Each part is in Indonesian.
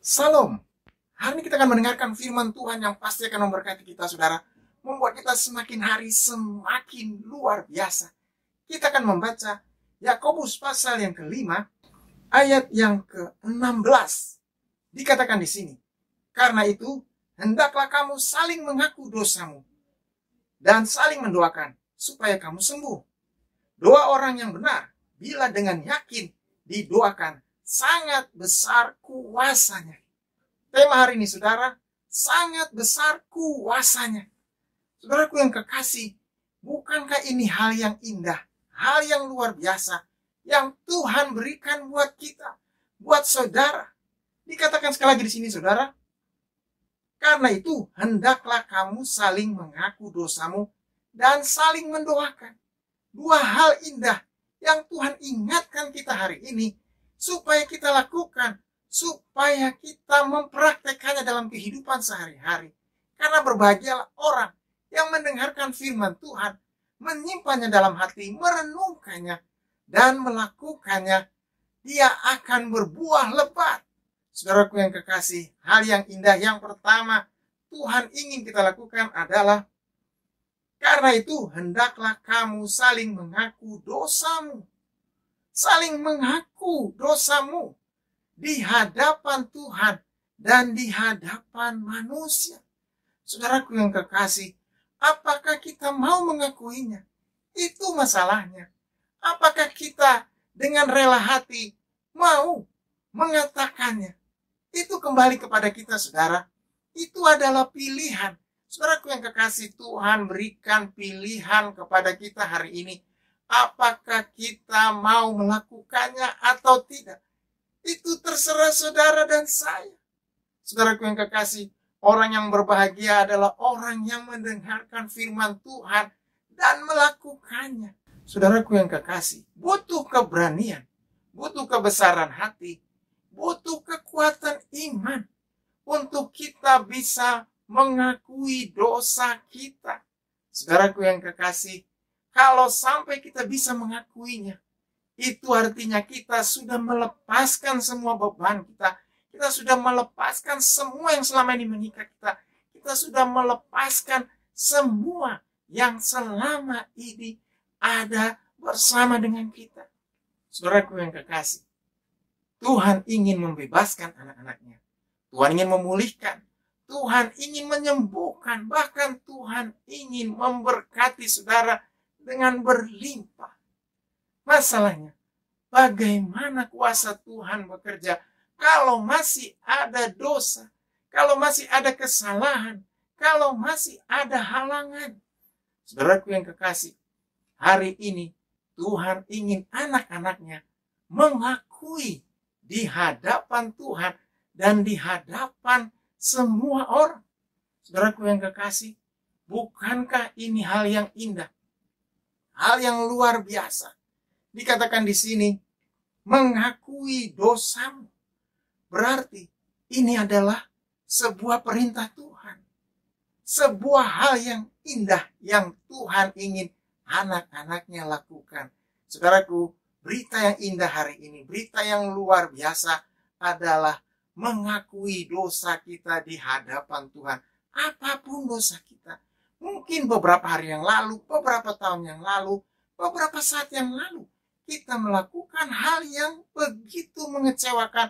Salam. Hari ini kita akan mendengarkan firman Tuhan yang pasti akan memberkati kita, saudara. Membuat kita semakin hari semakin luar biasa. Kita akan membaca Yakobus pasal yang kelima, ayat yang ke-16. Dikatakan di sini, karena itu, hendaklah kamu saling mengaku dosamu dan saling mendoakan supaya kamu sembuh. Doa orang yang benar, bila dengan yakin didoakan, sangat besar kuasanya. Tema hari ini, saudara, sangat besar kuasanya. Saudaraku yang kekasih, bukankah ini hal yang indah, hal yang luar biasa, yang Tuhan berikan buat kita, buat saudara. Dikatakan sekali lagi di sini, saudara, karena itu hendaklah kamu saling mengaku dosamu dan saling mendoakan. Dua hal indah yang Tuhan ingatkan kita hari ini, supaya kita lakukan, supaya kita mempraktekannya dalam kehidupan sehari-hari. Karena berbahagialah orang yang mendengarkan firman Tuhan, menyimpannya dalam hati, merenungkannya, dan melakukannya. Dia akan berbuah lebat. Saudaraku yang kekasih, hal yang indah yang pertama Tuhan ingin kita lakukan adalah, karena itu hendaklah kamu saling mengaku dosamu. Saling mengaku dosamu di hadapan Tuhan dan di hadapan manusia. Saudaraku yang kekasih, apakah kita mau mengakuinya? Itu masalahnya. Apakah kita dengan rela hati mau mengatakannya? Itu kembali kepada kita, saudara. Itu adalah pilihan. Saudaraku yang kekasih, Tuhan berikan pilihan kepada kita hari ini. Apakah kita mau melakukannya atau tidak? Itu terserah saudara dan saya. Saudaraku yang kekasih, orang yang berbahagia adalah orang yang mendengarkan firman Tuhan dan melakukannya. Saudaraku yang kekasih, butuh keberanian, butuh kebesaran hati, butuh kekuatan iman untuk kita bisa mengakui dosa kita. Saudaraku yang kekasih, kalau sampai kita bisa mengakuinya, itu artinya kita sudah melepaskan semua beban kita. Kita sudah melepaskan semua yang selama ini mengikat kita. Kita sudah melepaskan semua yang selama ini ada bersama dengan kita. Saudaraku yang kekasih, Tuhan ingin membebaskan anak-anaknya. Tuhan ingin memulihkan. Tuhan ingin menyembuhkan. Bahkan Tuhan ingin memberkati saudara dengan berlimpah. Masalahnya, bagaimana kuasa Tuhan bekerja kalau masih ada dosa, kalau masih ada kesalahan, kalau masih ada halangan? Saudaraku yang kekasih, hari ini Tuhan ingin anak-anaknya mengakui di hadapan Tuhan dan di hadapan semua orang. Saudaraku yang kekasih, bukankah ini hal yang indah? Hal yang luar biasa. Dikatakan di sini, mengakui dosamu. Berarti ini adalah sebuah perintah Tuhan. Sebuah hal yang indah yang Tuhan ingin anak-anaknya lakukan. Saudaraku, berita yang indah hari ini, berita yang luar biasa adalah mengakui dosa kita di hadapan Tuhan. Apapun dosa kita. Mungkin beberapa hari yang lalu, beberapa tahun yang lalu, beberapa saat yang lalu, kita melakukan hal yang begitu mengecewakan,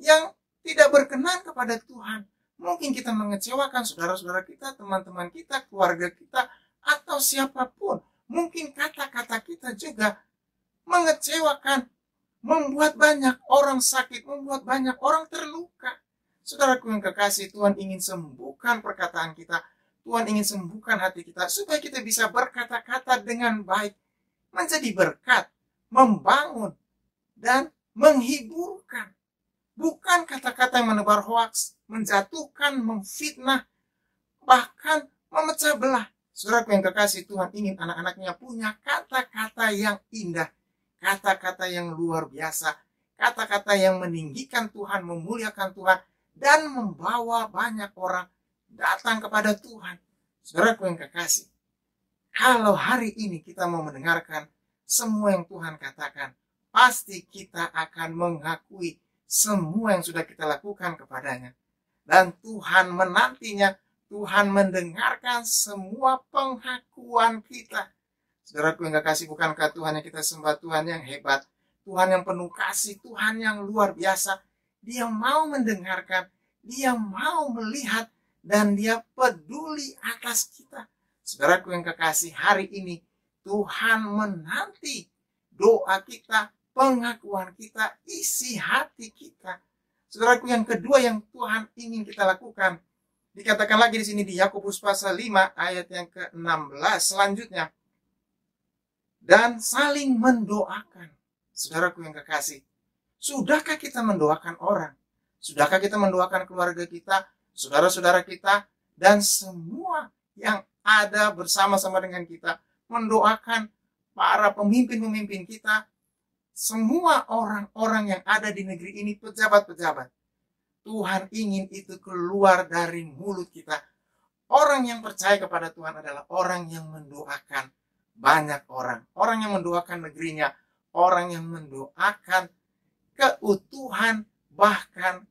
yang tidak berkenan kepada Tuhan. Mungkin kita mengecewakan saudara-saudara kita, teman-teman kita, keluarga kita, atau siapapun. Mungkin kata-kata kita juga mengecewakan, membuat banyak orang sakit, membuat banyak orang terluka. Saudaraku yang kekasih, Tuhan ingin sembuhkan perkataan kita. Tuhan ingin sembuhkan hati kita, supaya kita bisa berkata-kata dengan baik, menjadi berkat, membangun, dan menghiburkan. Bukan kata-kata yang menebar hoaks, menjatuhkan, memfitnah, bahkan memecah belah. Saudaraku yang kekasih, Tuhan ingin anak-anaknya punya kata-kata yang indah, kata-kata yang luar biasa, kata-kata yang meninggikan Tuhan, memuliakan Tuhan, dan membawa banyak orang datang kepada Tuhan. Saudaraku yang kekasih, kalau hari ini kita mau mendengarkan semua yang Tuhan katakan, pasti kita akan mengakui semua yang sudah kita lakukan kepadanya. Dan Tuhan menantinya, Tuhan mendengarkan semua pengakuan kita. Saudaraku yang kekasih, bukankah Tuhan yang kita sembah Tuhan yang hebat, Tuhan yang penuh kasih, Tuhan yang luar biasa. Dia mau mendengarkan, dia mau melihat, dan dia peduli atas kita. Saudaraku yang kekasih, hari ini Tuhan menanti doa kita, pengakuan kita, isi hati kita. Saudaraku yang kedua yang Tuhan ingin kita lakukan, dikatakan lagi di sini di Yakobus pasal 5 ayat yang ke-16 selanjutnya. Dan saling mendoakan. Saudaraku yang kekasih, sudahkah kita mendoakan orang? Sudahkah kita mendoakan keluarga kita, saudara-saudara kita, dan semua yang ada bersama-sama dengan kita? Mendoakan para pemimpin-pemimpin kita, semua orang-orang yang ada di negeri ini, pejabat-pejabat. Tuhan ingin itu keluar dari mulut kita. Orang yang percaya kepada Tuhan adalah orang yang mendoakan banyak orang. Orang yang mendoakan negerinya. Orang yang mendoakan keutuhan, bahkan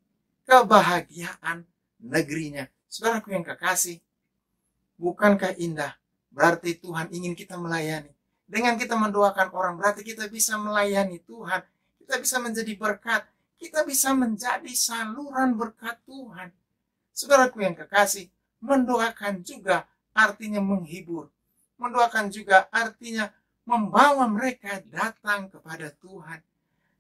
kebahagiaan negerinya. Saudaraku yang kekasih, bukankah indah? Berarti Tuhan ingin kita melayani. Dengan kita mendoakan orang, berarti kita bisa melayani Tuhan. Kita bisa menjadi berkat. Kita bisa menjadi saluran berkat Tuhan. Saudaraku yang kekasih, mendoakan juga artinya menghibur. Mendoakan juga artinya membawa mereka datang kepada Tuhan.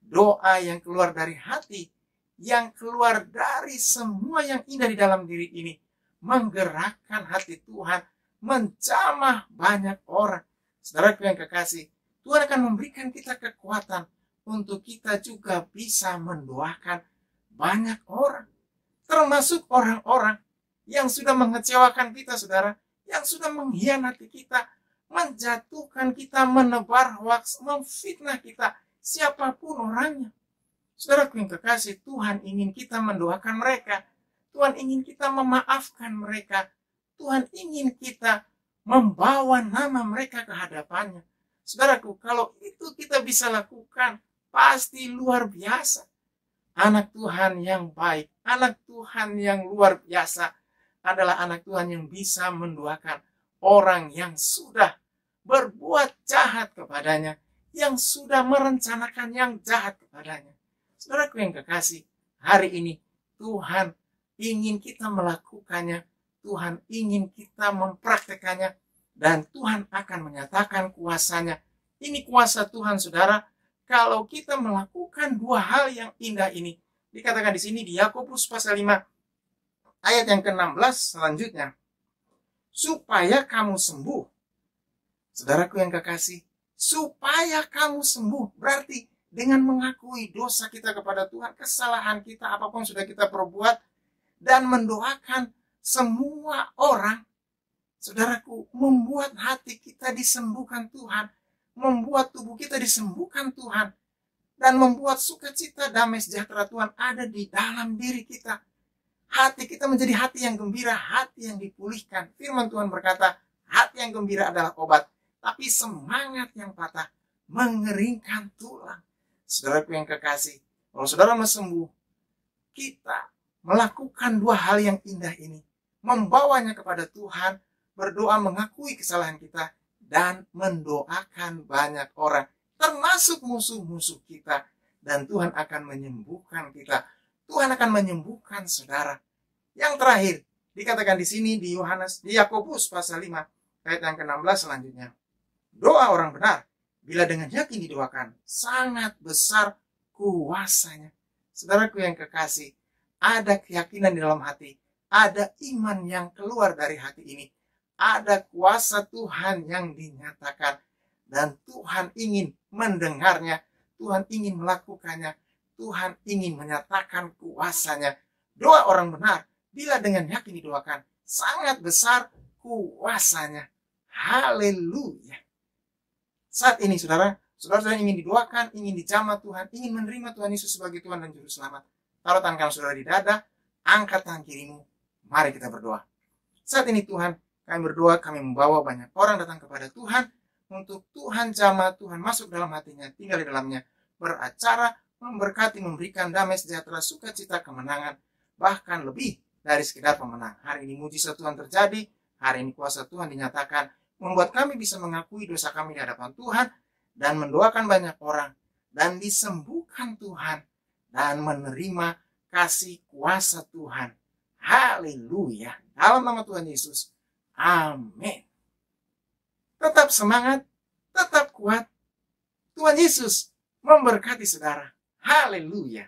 Doa yang keluar dari hati, yang keluar dari semua yang indah di dalam diri ini, menggerakkan hati Tuhan, menjamah banyak orang. Saudaraku yang kekasih, Tuhan akan memberikan kita kekuatan untuk kita juga bisa mendoakan banyak orang. Termasuk orang-orang yang sudah mengecewakan kita, saudara. Yang sudah mengkhianati kita, menjatuhkan kita, menebar hoaks, memfitnah kita, siapapun orangnya. Saudaraku yang kekasih, Tuhan ingin kita mendoakan mereka. Tuhan ingin kita memaafkan mereka. Tuhan ingin kita membawa nama mereka ke hadapannya. Saudaraku, kalau itu kita bisa lakukan, pasti luar biasa. Anak Tuhan yang baik, anak Tuhan yang luar biasa adalah anak Tuhan yang bisa mendoakan orang yang sudah berbuat jahat kepadanya, yang sudah merencanakan yang jahat kepadanya. Saudaraku yang kekasih, hari ini Tuhan ingin kita melakukannya, Tuhan ingin kita mempraktekannya, dan Tuhan akan menyatakan kuasanya. Ini kuasa Tuhan, saudara. Kalau kita melakukan dua hal yang indah ini, dikatakan di sini di Yakobus pasal 5 ayat yang ke-16 selanjutnya, supaya kamu sembuh. Saudaraku yang kekasih, supaya kamu sembuh berarti dengan mengakui dosa kita kepada Tuhan, kesalahan kita, apapun sudah kita perbuat, dan mendoakan semua orang. Saudaraku, membuat hati kita disembuhkan Tuhan, membuat tubuh kita disembuhkan Tuhan, dan membuat sukacita, damai, sejahtera Tuhan ada di dalam diri kita. Hati kita menjadi hati yang gembira, hati yang dipulihkan. Firman Tuhan berkata, hati yang gembira adalah obat, tapi semangat yang patah mengeringkan tulang. Saudaraku yang kekasih, kalau saudara mau sembuh, kita melakukan dua hal yang indah ini, membawanya kepada Tuhan, berdoa mengakui kesalahan kita, dan mendoakan banyak orang, termasuk musuh-musuh kita, dan Tuhan akan menyembuhkan kita. Tuhan akan menyembuhkan saudara. Yang terakhir, dikatakan di sini di Yakobus pasal 5 ayat yang ke-16 selanjutnya. Doa orang benar, bila dengan yakin didoakan, sangat besar kuasanya. Saudaraku yang kekasih, ada keyakinan di dalam hati, ada iman yang keluar dari hati ini, ada kuasa Tuhan yang dinyatakan, dan Tuhan ingin mendengarnya, Tuhan ingin melakukannya, Tuhan ingin menyatakan kuasanya. Doa orang benar, bila dengan yakin didoakan, sangat besar kuasanya. Haleluya. Saat ini saudara ingin didoakan, ingin dijamah Tuhan, ingin menerima Tuhan Yesus sebagai Tuhan dan Juru Selamat. Taruh tangan kanan saudara di dada, angkat tangan kirimu, mari kita berdoa. Saat ini Tuhan, kami berdoa, kami membawa banyak orang datang kepada Tuhan, untuk Tuhan jamah, Tuhan masuk dalam hatinya, tinggal di dalamnya, beracara, memberkati, memberikan damai, sejahtera, sukacita, kemenangan, bahkan lebih dari sekedar pemenang. Hari ini mujizat Tuhan terjadi, hari ini kuasa Tuhan dinyatakan, membuat kami bisa mengakui dosa kami di hadapan Tuhan, dan mendoakan banyak orang, dan disembuhkan Tuhan, dan menerima kasih kuasa Tuhan. Haleluya. Dalam nama Tuhan Yesus. Amin. Tetap semangat, tetap kuat. Tuhan Yesus memberkati saudara. Haleluya.